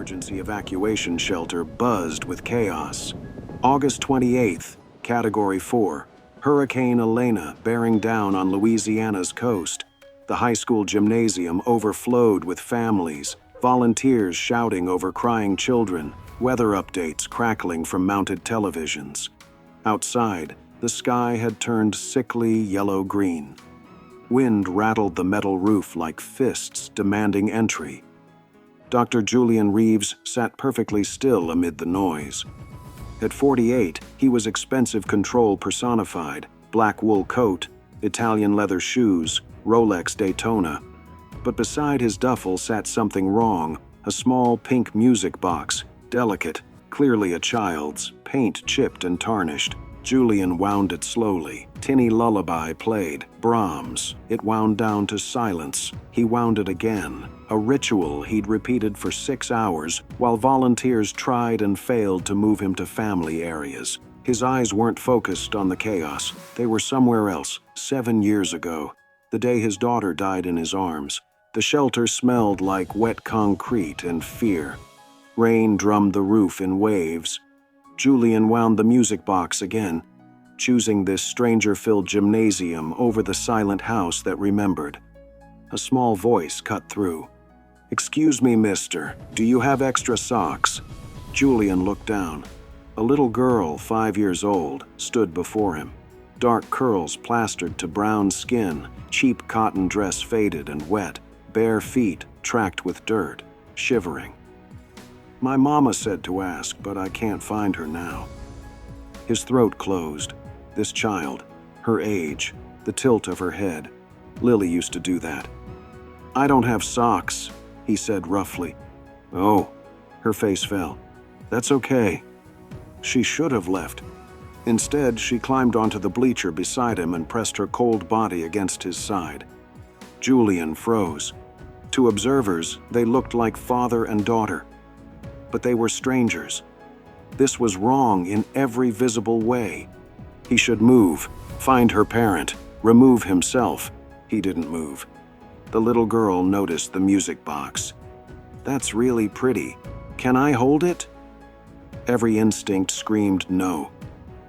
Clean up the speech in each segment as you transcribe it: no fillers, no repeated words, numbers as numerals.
emergency evacuation shelter buzzed with chaos. August 28th, Category 4, Hurricane Elena bearing down on Louisiana's coast. The high school gymnasium overflowed with families, volunteers shouting over crying children, weather updates crackling from mounted televisions. Outside, the sky had turned sickly yellow-green. Wind rattled the metal roof like fists demanding entry. Dr. Julian Reeves sat perfectly still amid the noise. At 48, he was expensive control personified, black wool coat, Italian leather shoes, Rolex Daytona. But beside his duffel sat something wrong, a small pink music box, delicate, clearly a child's, paint chipped and tarnished. Julian wound it slowly. Tinny lullaby played. Brahms. It wound down to silence. He wound it again. A ritual he'd repeated for 6 hours while volunteers tried and failed to move him to family areas. His eyes weren't focused on the chaos. They were somewhere else, 7 years ago, the day his daughter died in his arms. The shelter smelled like wet concrete and fear. Rain drummed the roof in waves. Julian wound the music box again, choosing this stranger-filled gymnasium over the silent house that remembered. A small voice cut through. "Excuse me, mister, do you have extra socks?" Julian looked down. A little girl, 5 years old, stood before him. Dark curls plastered to brown skin, cheap cotton dress faded and wet, bare feet tracked with dirt, shivering. "My mama said to ask, but I can't find her now." His throat closed. This child, her age, the tilt of her head. Lily used to do that. "I don't have socks," he said roughly. "Oh," her face fell. "That's okay." She should have left. Instead, she climbed onto the bleacher beside him and pressed her cold body against his side. Julian froze. To observers, they looked like father and daughter. But they were strangers. This was wrong in every visible way. He should move, find her parent, remove himself. He didn't move. The little girl noticed the music box. "That's really pretty. Can I hold it?" Every instinct screamed no.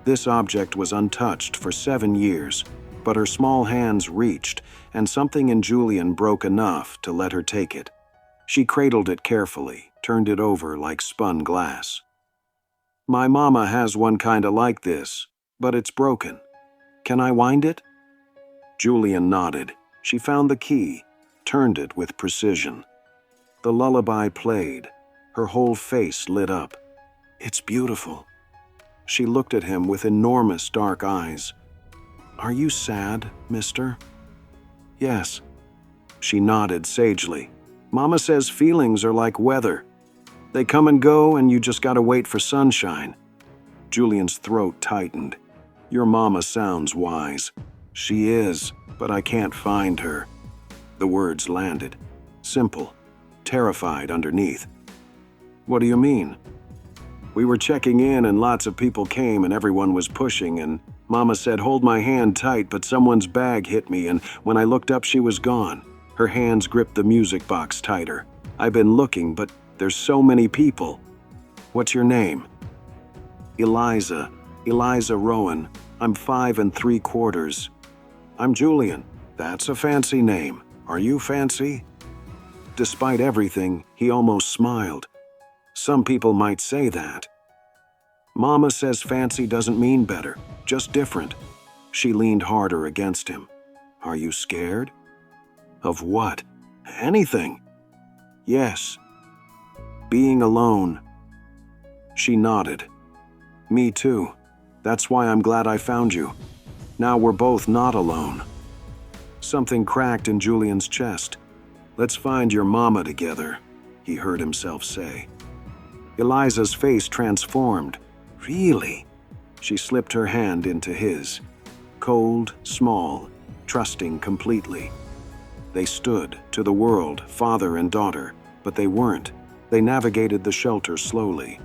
This object was untouched for 7 years, but her small hands reached, and something in Julian broke enough to let her take it. She cradled it carefully, turned it over like spun glass. "My mama has one kinda like this, but it's broken. Can I wind it?" Julian nodded. She found the key, turned it with precision. The lullaby played. Her whole face lit up. "It's beautiful." She looked at him with enormous dark eyes. "Are you sad, mister?" "Yes." She nodded sagely. "Mama says feelings are like weather. They come and go, and you just gotta wait for sunshine." Julian's throat tightened. "Your mama sounds wise." "She is, but I can't find her." The words landed. Simple, terrified underneath. "What do you mean?" "We were checking in and lots of people came and everyone was pushing and Mama said hold my hand tight, but someone's bag hit me and when I looked up she was gone." Her hands gripped the music box tighter. "I've been looking, but there's so many people." "What's your name?" "Eliza. Eliza Rowan. I'm 5 3/4. "I'm Julian." "That's a fancy name. Are you fancy?" Despite everything, he almost smiled. "Some people might say that." "Mama says fancy doesn't mean better, just different." She leaned harder against him. "Are you scared?" "Of what?" "Anything." "Yes." "Being alone." She nodded. "Me too. That's why I'm glad I found you. Now we're both not alone." Something cracked in Julian's chest. "Let's find your mama together," he heard himself say. Eliza's face transformed. "Really?" She slipped her hand into his. Cold, small, trusting completely. They stood, to the world, father and daughter, but they weren't. They navigated the shelter slowly.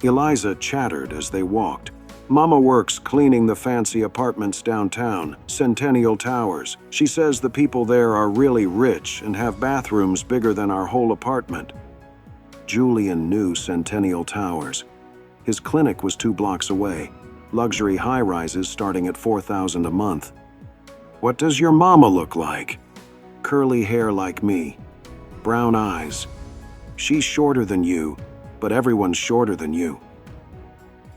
Eliza chattered as they walked. "Mama works cleaning the fancy apartments downtown, Centennial Towers. She says the people there are really rich and have bathrooms bigger than our whole apartment." Julian knew Centennial Towers. His clinic was 2 blocks away. Luxury high-rises starting at $4,000 a month. What does your mama look like? Curly hair like me. Brown eyes. She's shorter than you, but everyone's shorter than you.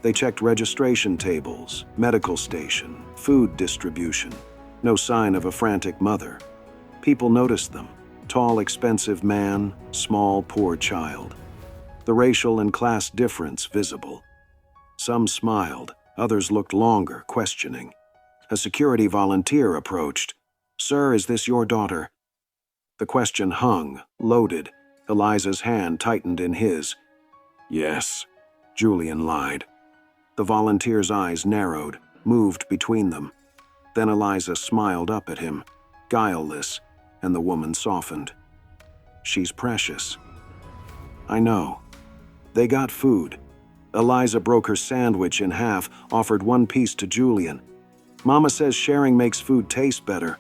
They checked registration tables, medical station, food distribution. No sign of a frantic mother. People noticed them. Tall, expensive man, small, poor child. The racial and class difference visible. Some smiled, others looked longer, questioning. A security volunteer approached. "Sir, is this your daughter?" The question hung, loaded. Eliza's hand tightened in his. "Yes," Julian lied. The volunteer's eyes narrowed, moved between them. Then Eliza smiled up at him, guileless, and the woman softened. "She's precious." "I know." They got food. Eliza broke her sandwich in half, offered 1 piece to Julian. "Mama says sharing makes food taste better."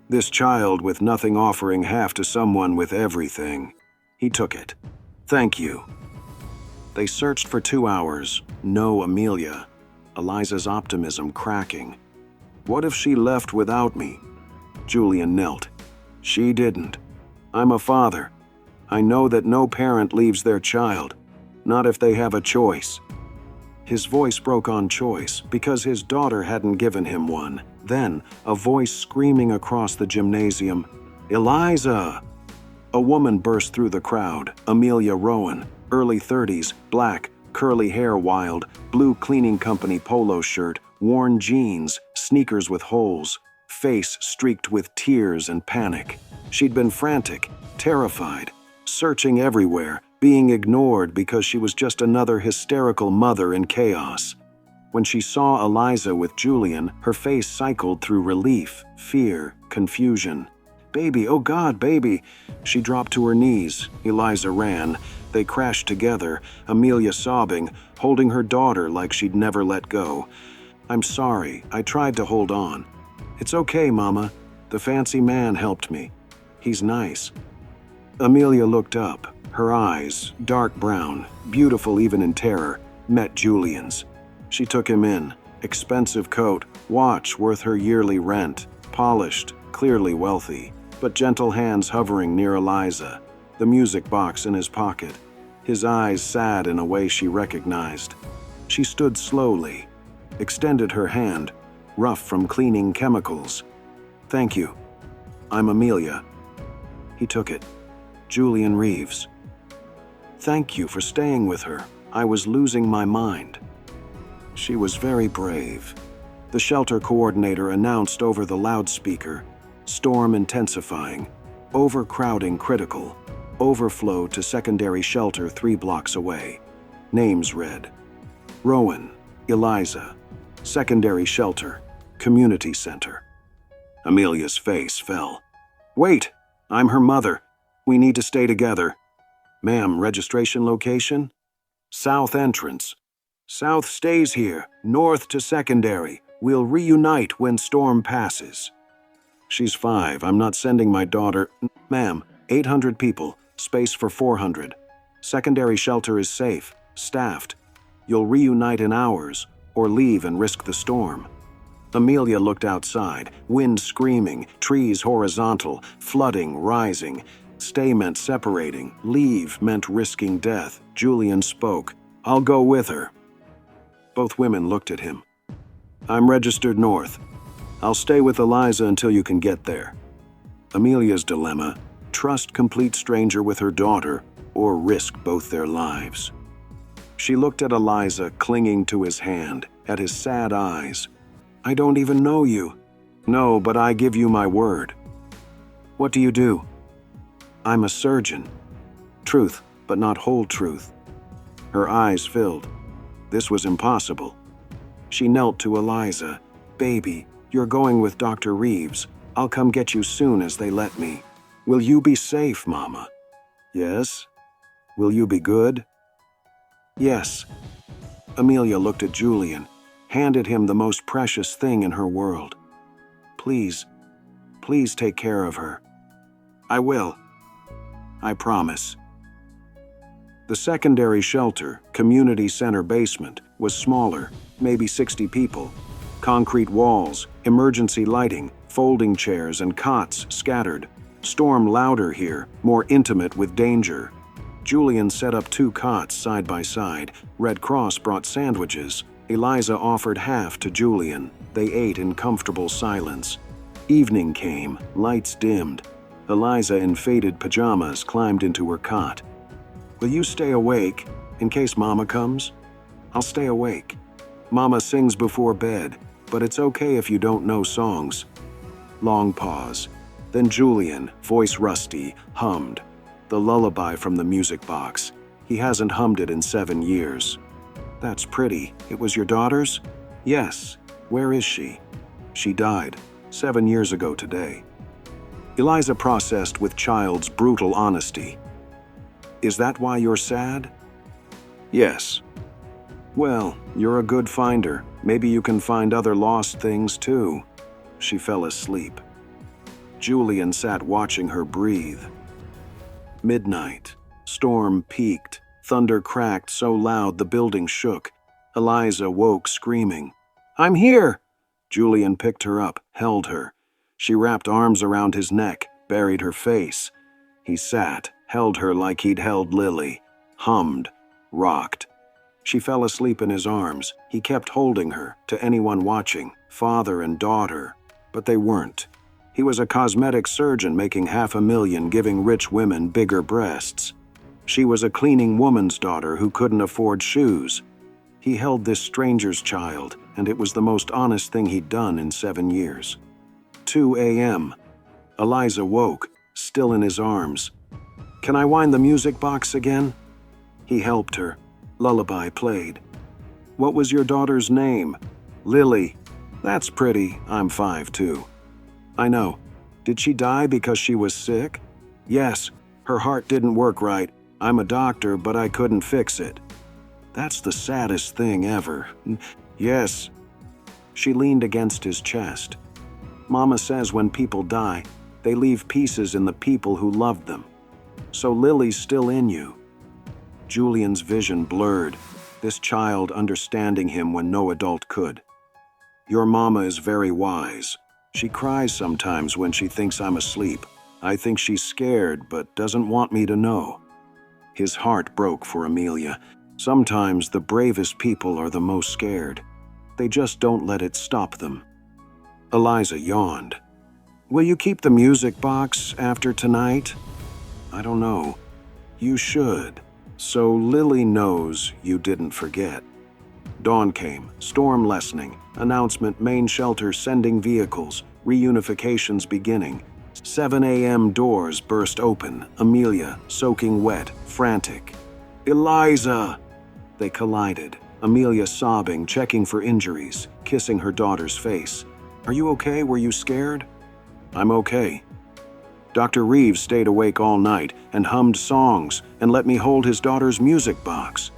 This child with nothing offering half to someone with everything. He took it. "Thank you." They searched for 2 hours. No Amelia. Eliza's optimism cracking. "What if she left without me?" Julian knelt. "She didn't. I'm a father. I know that no parent leaves their child, not if they have a choice." His voice broke on choice because his daughter hadn't given him one. Then, a voice screaming across the gymnasium, "Eliza!" A woman burst through the crowd, Amelia Rowan, early 30s, black, curly hair wild, blue cleaning company polo shirt, worn jeans, sneakers with holes, face streaked with tears and panic. She'd been frantic, terrified, searching everywhere, being ignored because she was just another hysterical mother in chaos. When she saw Eliza with Julian, her face cycled through relief, fear, confusion. "Baby, oh God, baby!" She dropped to her knees. Eliza ran. They crashed together, Amelia sobbing, holding her daughter like she'd never let go. "I'm sorry, I tried to hold on." "It's okay, Mama. The fancy man helped me. He's nice." Amelia looked up. Her eyes, dark brown, beautiful even in terror, met Julian's. She took him in. Expensive coat, watch worth her yearly rent, polished, clearly wealthy, but gentle hands hovering near Eliza, the music box in his pocket, his eyes sad in a way she recognized. She stood slowly, extended her hand, rough from cleaning chemicals. "Thank you. I'm Amelia." He took it. "Julian Reeves." "Thank you for staying with her. I was losing my mind." She was very brave. The shelter coordinator announced over the loudspeaker, storm intensifying, overcrowding critical, overflow to secondary shelter 3 blocks away. Names read: Rowan, Eliza, secondary shelter, community center. Amelia's face fell. "Wait, I'm her mother. We need to stay together." "Ma'am, registration location?" "South entrance." "South stays here, north to secondary. We'll reunite when storm passes." "She's 5. I'm not sending my daughter." "Ma'am, 800 people, space for 400. Secondary shelter is safe, staffed. You'll reunite in hours, or leave and risk the storm." Amelia looked outside, wind screaming, trees horizontal, flooding, rising. Stay meant separating, leave meant risking death. Julian spoke. "I'll go with her." Both women looked at him. "I'm registered north. I'll stay with Eliza until you can get there." Amelia's dilemma: trust complete stranger with her daughter, or risk both their lives. She looked at Eliza, clinging to his hand, at his sad eyes. "I don't even know you." "No, but I give you my word." "What do you do?" "I'm a surgeon." Truth, but not whole truth. Her eyes filled. This was impossible. She knelt to Eliza. "Baby, you're going with Dr. Reeves. I'll come get you soon as they let me. Will you be safe, Mama?" "Yes." "Will you be good?" "Yes." Amelia looked at Julian, handed him the most precious thing in her world. "Please, please take care of her." "I will. I promise." The secondary shelter, community center basement, was smaller, maybe 60 people. Concrete walls, emergency lighting, folding chairs and cots scattered. Storm louder here, more intimate with danger. Julian set up 2 cots side by side. Red Cross brought sandwiches. Eliza offered half to Julian. They ate in comfortable silence. Evening came, lights dimmed. Eliza, in faded pajamas, climbed into her cot. "Will you stay awake, in case Mama comes?" "I'll stay awake. Mama sings before bed, but it's okay if you don't know songs." Long pause. Then Julian, voice rusty, hummed. The lullaby from the music box. He hasn't hummed it in 7 years. "That's pretty. It was your daughter's?" "Yes. Where is she?" "She died 7 years ago today." Eliza processed with child's brutal honesty. "Is that why you're sad?" "Yes." "Well, you're a good finder. Maybe you can find other lost things too." She fell asleep. Julian sat watching her breathe. Midnight. Storm peaked. Thunder cracked so loud the building shook. Eliza woke screaming. "I'm here!" Julian picked her up, held her. She wrapped arms around his neck, buried her face. He sat, held her like he'd held Lily, hummed, rocked. She fell asleep in his arms. He kept holding her, to anyone watching, father and daughter. But they weren't. He was a cosmetic surgeon making $500,000 giving rich women bigger breasts. She was a cleaning woman's daughter who couldn't afford shoes. He held this stranger's child, and it was the most honest thing he'd done in 7 years. 2 a.m. Eliza woke, still in his arms. "Can I wind the music box again?" He helped her. Lullaby played. "What was your daughter's name?" "Lily." "That's pretty. I'm 5 too." "I know. Did she die because she was sick?" "Yes. Her heart didn't work right. I'm a doctor, but I couldn't fix it." "That's the saddest thing ever." "Yes." She leaned against his chest. "Mama says when people die, they leave pieces in the people who loved them. So Lily's still in you." Julian's vision blurred, this child understanding him when no adult could. "Your mama is very wise. She cries sometimes when she thinks I'm asleep. I think she's scared but doesn't want me to know." His heart broke for Amelia. Sometimes the bravest people are the most scared. They just don't let it stop them. Eliza yawned. "Will you keep the music box after tonight?" "I don't know." "You should. So Lily knows you didn't forget." Dawn came, storm lessening, announcement main shelter sending vehicles, reunifications beginning. 7 a.m. doors burst open, Amelia, soaking wet, frantic. "Eliza!" They collided, Amelia sobbing, checking for injuries, kissing her daughter's face. "Are you okay? Were you scared?" "I'm okay." Dr. Reeves stayed awake all night and hummed songs and let me hold his daughter's music box.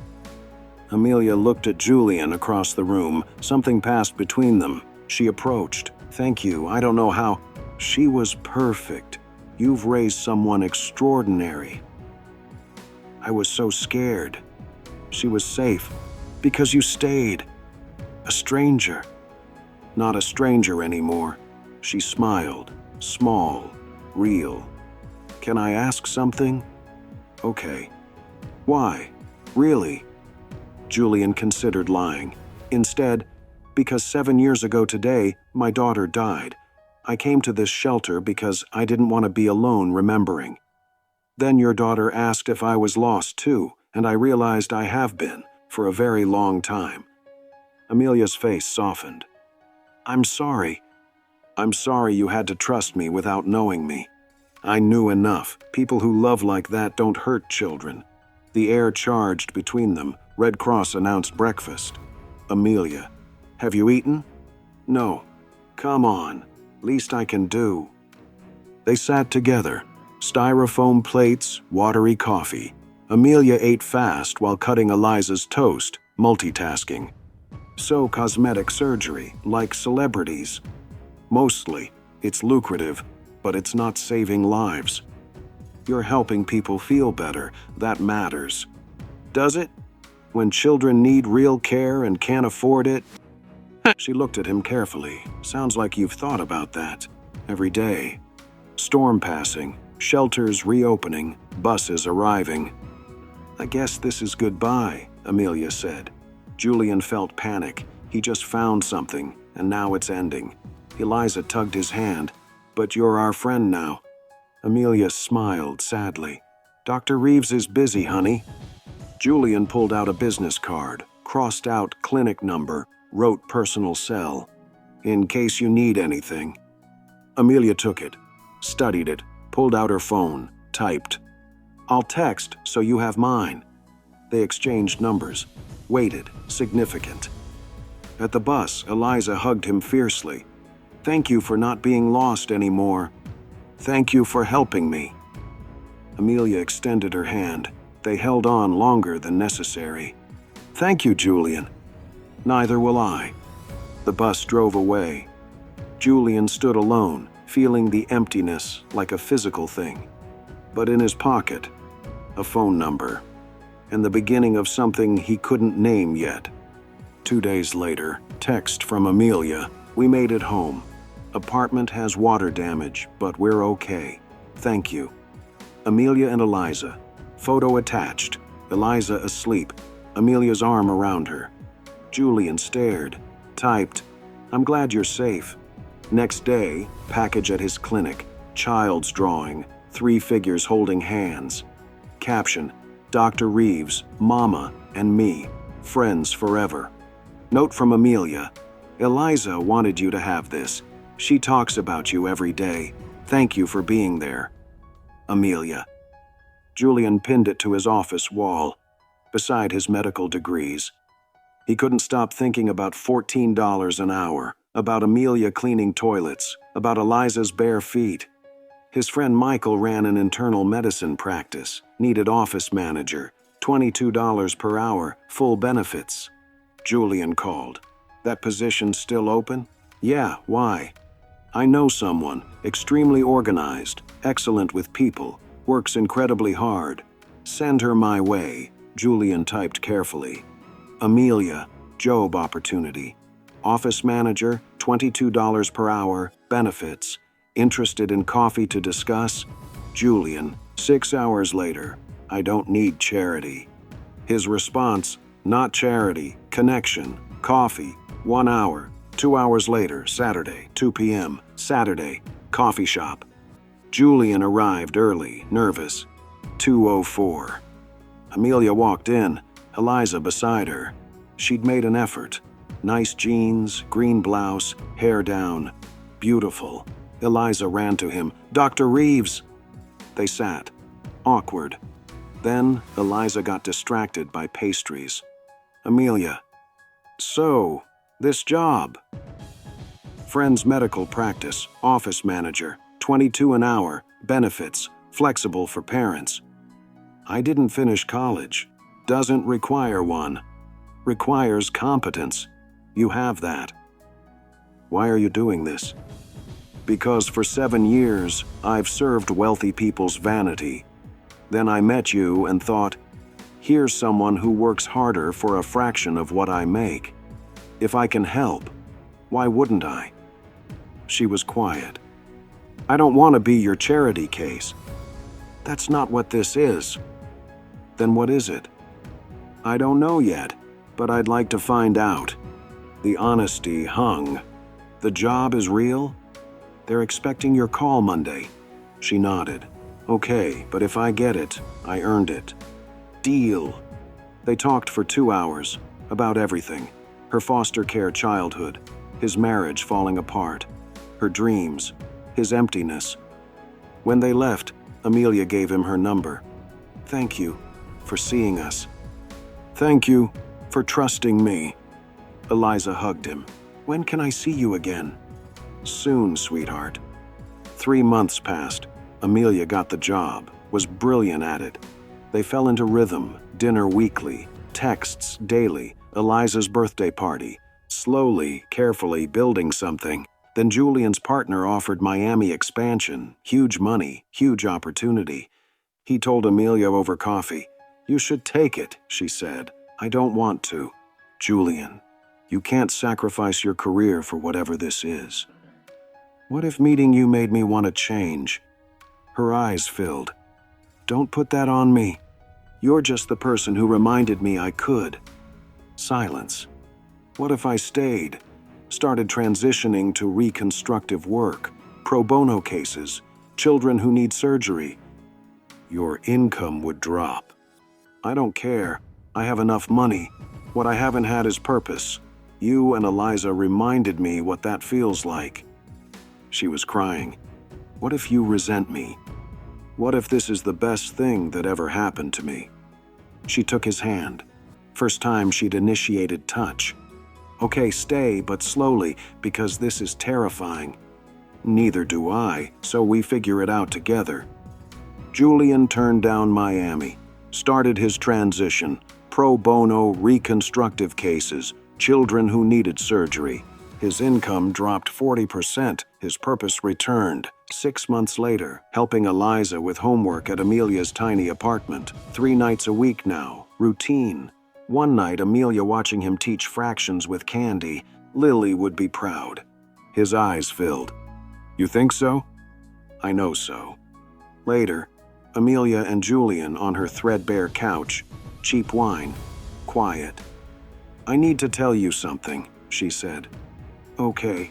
Amelia looked at Julian across the room. Something passed between them. She approached. "Thank you. I don't know how." "She was perfect. You've raised someone extraordinary." "I was so scared." "She was safe. Because you stayed. A stranger." "Not a stranger anymore." She smiled. Small. Real. "Can I ask something?" "Okay." "Why? Really?" Julian considered lying. Instead, "Because 7 years ago today, my daughter died. I came to this shelter because I didn't want to be alone remembering. Then your daughter asked if I was lost too, and I realized I have been, for a very long time." Amelia's face softened. "I'm sorry. I'm sorry you had to trust me without knowing me. I knew enough. People who love like that don't hurt children." The air charged between them. Red Cross announced breakfast. "Amelia, have you eaten?" "No." "Come on. Least I can do." They sat together. Styrofoam plates, watery coffee. Amelia ate fast while cutting Eliza's toast, multitasking. "So cosmetic surgery, like celebrities." "Mostly. It's lucrative, but it's not saving lives." "You're helping people feel better. That matters." Does it? When children need real care and can't afford it? She looked at him carefully. Sounds like you've thought about that. Every day. Storm passing, shelters reopening, buses arriving. I guess this is goodbye, Amelia said. Julian felt panic. He just found something, and now it's ending. Eliza tugged his hand. But you're our friend now. Amelia smiled sadly. Dr. Reeves is busy, honey. Julian pulled out a business card, crossed out clinic number, wrote personal cell. In case you need anything. Amelia took it, studied it, pulled out her phone, typed. I'll text so you have mine. They exchanged numbers, waited, significant. At the bus, Eliza hugged him fiercely. Thank you for not being lost anymore. Thank you for helping me. Amelia extended her hand. They held on longer than necessary. Thank you, Julian. Neither will I. The bus drove away. Julian stood alone, feeling the emptiness like a physical thing. But in his pocket, a phone number, and the beginning of something he couldn't name yet. 2 days later, text from Amelia. We made it home. Apartment has water damage, but we're okay. Thank you. Amelia and Eliza. Photo attached. Eliza asleep. Amelia's arm around her. Julian stared. Typed. I'm glad you're safe. Next day, package at his clinic. Child's drawing. 3 figures holding hands. Caption. Dr. Reeves, Mama, and me. Friends forever. Note from Amelia. Eliza wanted you to have this. She talks about you every day. Thank you for being there. Amelia. Julian pinned it to his office wall, beside his medical degrees. He couldn't stop thinking about $14 an hour, about Amelia cleaning toilets, about Eliza's bare feet. His friend Michael ran an internal medicine practice, needed office manager, $22 per hour, full benefits. Julian called. That position still open? Yeah, why? I know someone, extremely organized, excellent with people, works incredibly hard. Send her my way, Julian typed carefully. Amelia, job opportunity. Office manager, $22 per hour, benefits. Interested in coffee to discuss? Julian, 6 hours later. I don't need charity. His response, not charity, connection, coffee, 1 hour. 2 hours later, Saturday, 2 p.m., Saturday, coffee shop. Julian arrived early, nervous. 2:04. Amelia walked in, Eliza beside her. She'd made an effort. Nice jeans, green blouse, hair down. Beautiful. Eliza ran to him. Dr. Reeves! They sat. Awkward. Then Eliza got distracted by pastries. Amelia. So, this job. Friend's medical practice, office manager, $22 an hour, benefits, flexible for parents. I didn't finish college. Doesn't require one. Requires competence. You have that. Why are you doing this? Because for 7 years, I've served wealthy people's vanity. Then I met you and thought, here's someone who works harder for a fraction of what I make. If I can help, why wouldn't I? She was quiet. I don't want to be your charity case. That's not what this is. Then what is it? I don't know yet, but I'd like to find out. The honesty hung. The job is real? They're expecting your call Monday. She nodded. Okay, but if I get it, I earned it. Deal. They talked for 2 hours, about everything. Her foster care childhood, his marriage falling apart, her dreams, his emptiness. When they left, Amelia gave him her number. Thank you for seeing us. Thank you for trusting me. Eliza hugged him. When can I see you again? Soon, sweetheart. 3 months passed. Amelia got the job, was brilliant at it. They fell into rhythm, dinner weekly, texts daily, Eliza's birthday party, slowly, carefully building something. Then Julian's partner offered Miami expansion, huge money, huge opportunity. He told Amelia over coffee, You should take it, she said. I don't want to. Julian, you can't sacrifice your career for whatever this is. What if meeting you made me want to change? Her eyes filled. Don't put that on me. You're just the person who reminded me I could. Silence. What if I stayed? Started transitioning to reconstructive work, pro bono cases, children who need surgery. Your income would drop. I don't care. I have enough money. What I haven't had is purpose. You and Eliza reminded me what that feels like. She was crying. What if you resent me? What if this is the best thing that ever happened to me? She took his hand. First time she'd initiated touch. Okay, stay, but slowly, because this is terrifying. Neither do I, so we figure it out together. Julian turned down Miami, started his transition, pro bono reconstructive cases, children who needed surgery. His income dropped 40%, his purpose returned. 6 months later, helping Eliza with homework at Amelia's tiny apartment. 3 nights a week now, routine. One night, Amelia watching him teach fractions with Candy, Lily would be proud. His eyes filled. You think so? I know so. Later, Amelia and Julian on her threadbare couch, cheap wine, quiet. I need to tell you something, she said. Okay.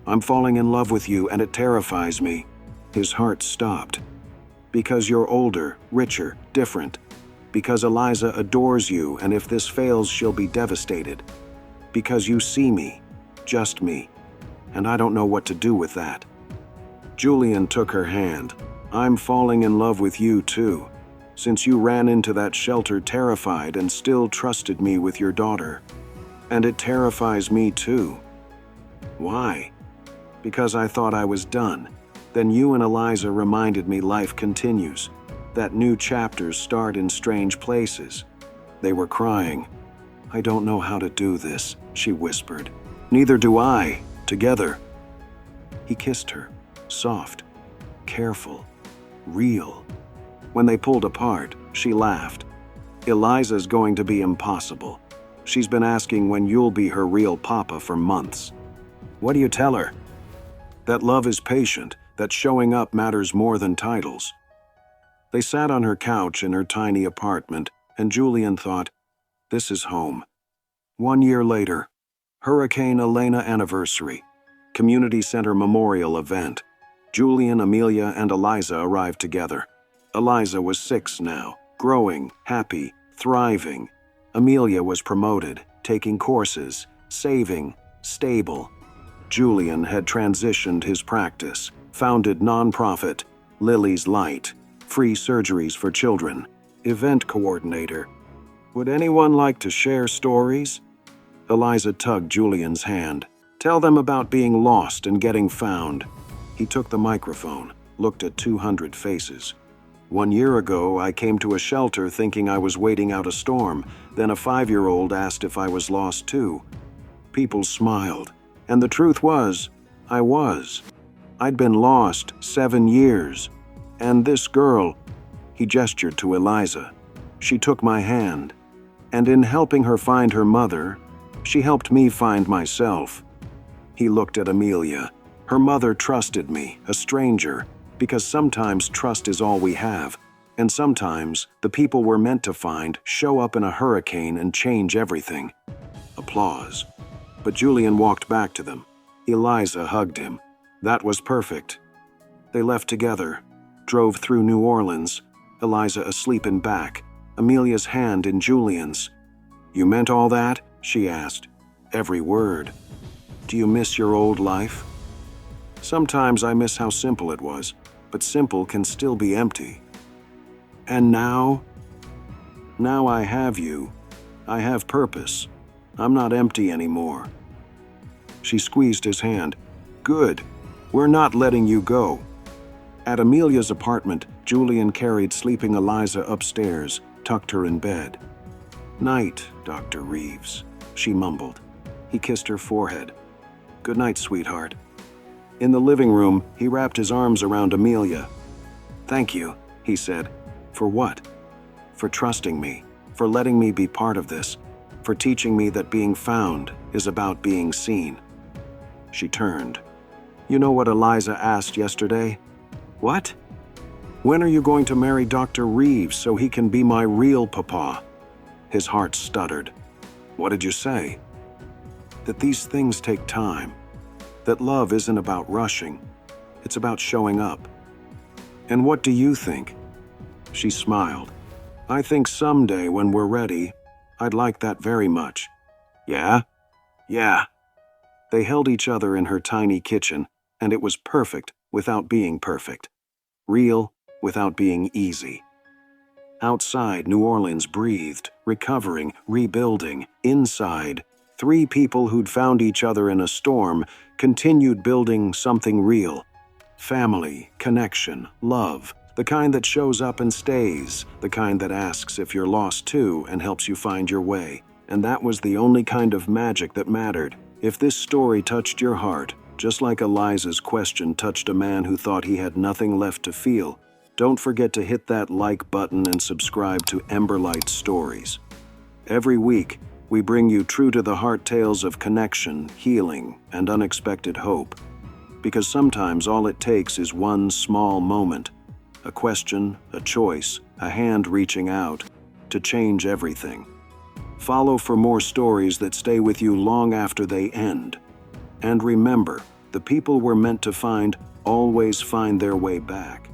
I'm falling in love with you and it terrifies me. His heart stopped. Because you're older, richer, different. Because Eliza adores you and if this fails she'll be devastated. Because you see me, just me. And I don't know what to do with that. Julian took her hand. I'm falling in love with you too. Since you ran into that shelter terrified and still trusted me with your daughter. And it terrifies me too. Why? Because I thought I was done. Then you and Eliza reminded me life continues, that new chapters start in strange places. They were crying. I don't know how to do this, she whispered. Neither do I, together. He kissed her, soft, careful, real. When they pulled apart, she laughed. Eliza's going to be impossible. She's been asking when you'll be her real papa for months. What do you tell her? That love is patient, that showing up matters more than titles. They sat on her couch in her tiny apartment, and Julian thought, this is home. 1 year later, Hurricane Elena anniversary, community center memorial event. Julian, Amelia, and Eliza arrived together. Eliza was 6 now, growing, happy, thriving. Amelia was promoted, taking courses, saving, stable. Julian had transitioned his practice, founded nonprofit, Lily's Light, free surgeries for children, event coordinator. Would anyone like to share stories? Eliza tugged Julian's hand. Tell them about being lost and getting found. He took the microphone, looked at 200 faces. 1 year ago, I came to a shelter thinking I was waiting out a storm. Then a 5-year-old asked if I was lost too. People smiled. And the truth was, I was. I'd been lost 7 years. And this girl, he gestured to Eliza. She took my hand. And in helping her find her mother, she helped me find myself. He looked at Amelia. Her mother trusted me, a stranger, because sometimes trust is all we have. And sometimes the people we're meant to find show up in a hurricane and change everything. Applause. But Julian walked back to them. Eliza hugged him. That was perfect. They left together, drove through New Orleans, Eliza asleep in back, Amelia's hand in Julian's. You meant all that? She asked. Every word. Do you miss your old life? Sometimes I miss how simple it was, but simple can still be empty. And now? Now I have you. I have purpose. I'm not empty anymore. She squeezed his hand. Good. We're not letting you go. At Amelia's apartment, Julian carried sleeping Eliza upstairs, tucked her in bed. Night, Dr. Reeves, she mumbled. He kissed her forehead. Good night, sweetheart. In the living room, he wrapped his arms around Amelia. Thank you, he said. For what? for trusting me, for letting me be part of this, for teaching me that being found is about being seen." She turned. "You know what Eliza asked yesterday?" "What?" "When are you going to marry Dr. Reeves so he can be my real papa?" His heart stuttered. "What did you say?" "That these things take time. That love isn't about rushing. It's about showing up." "And what do you think?" She smiled. "I think someday when we're ready, I'd like that very much." "Yeah?" "Yeah." They held each other in her tiny kitchen, and it was perfect without being perfect. Real without being easy. Outside, New Orleans breathed, recovering, rebuilding. Inside, three people who'd found each other in a storm continued building something real. Family, connection, love, the kind that shows up and stays, the kind that asks if you're lost too and helps you find your way. And that was the only kind of magic that mattered. If this story touched your heart, just like Eliza's question touched a man who thought he had nothing left to feel, don't forget to hit that like button and subscribe to Emberlightstories. Every week, we bring you true-to-the-heart tales of connection, healing, and unexpected hope. Because sometimes all it takes is one small moment, a question, a choice, a hand reaching out, to change everything. Follow for more stories that stay with you long after they end. And remember, the people we're meant to find always find their way back.